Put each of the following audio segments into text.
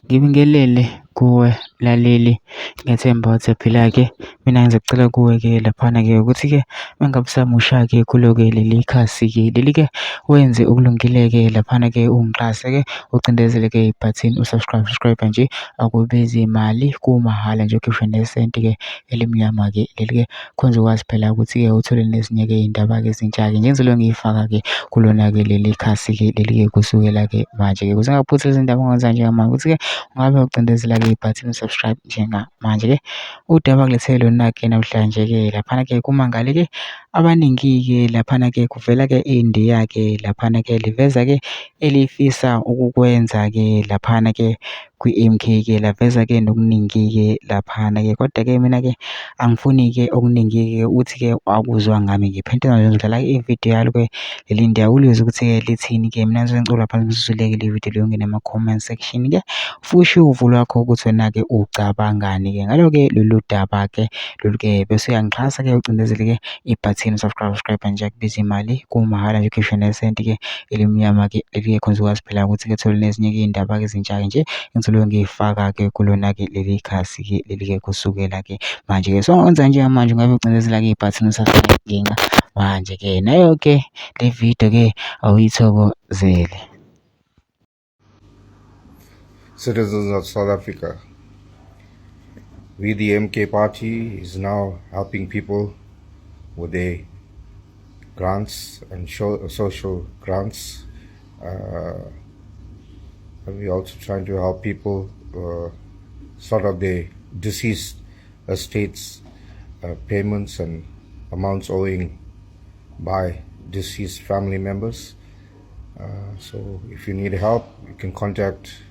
Ngibingelele kuwe mlaleli, ngethemba ukuthi phila-ke. Mina ngizokucela kuwe-ke laphana-ke ukuthi-ke uma ngabe usamusha-ke kulo-ke leli khasi-ke leli-ke wenze okulungile-ke laphana-ke ungixhase-ke ucindezele-ke ibhathini subscribe nje, akubizi imali, kumahhala nje ukhishwa nesenti-ke elimnyama-ke leli-ke khona ukwazi phela ukuthi-ke uthole nezinye-ke iy'ndaba-ke ezintsha-ke nje engizobe ngiyifaka-ke kulona-ke leli khasi-ke leli-ke kusukela-ke manje-ke ukuze ungaphuthi izindaba ongenza njengamanje ukuthi-ke ungabe ucindezela-ke ibhathini subscribe njengamanje-ke. Udaba kulethele lona-ke namhlanje-ke laphana-ke kumangale-ke abaningi-ke laphana-ke kuvela-ke indiya-ke laphana-ke liveza-ke elifisa ukukwenza-ke laphana-ke kwi-MK-ke laveza-ke nokuningi-ke laphana-ke kodwa-ke mina-ke angifuni-ke okuningi-ke uthi-ke wakuzwa ngami ngiphendula nje ngidlala ividiyo yalo-ke leli ndiya ulizwe ukuthi-ke lithini-ke. Mina ngizobe ngicula phansi ngizuleke le vidiyo leyo ngene ema-comment section-ke fusha uvo lwakho ukuthi wena-ke ucabangani-ke ngalo-ke lolu daba-ke lolu-ke bese uyangixhasa-ke ucindezele-ke ibhathini subscribe nje akubizi imali, kumahhala nje ukhishwe nesenti-ke elimnyama-ke leli-ke khona uzokwazi phela ukuthi-ke thole nezinye-ke iy'ndaba-ke ezintsha-ke nje engizobe ngiyifaka-ke kulona-ke leli khasi-ke leli-ke kusukela-ke manje-ke. So ngenza njengamanje ungabe ucindezela-ke ibhathini subscribe manje-ke nayo-ke le video-ke awuyithokozele. Citizens of South Africa, we the MK party is now helping people with their grants and social grants, and we're also trying to help people sort out their deceased estates, payments and amounts owing by deceased family members. So if you need help, you can contact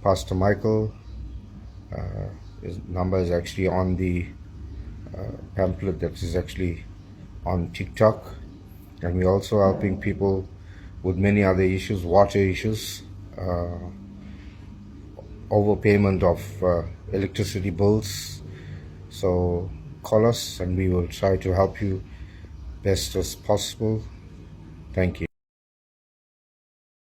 Pastor Michael. His number is actually on the pamphlet that is actually on TikTok, and we're also helping people with many other issues, water issues, overpayment of electricity bills. So call us and we will try to help you best as possible. Thank you.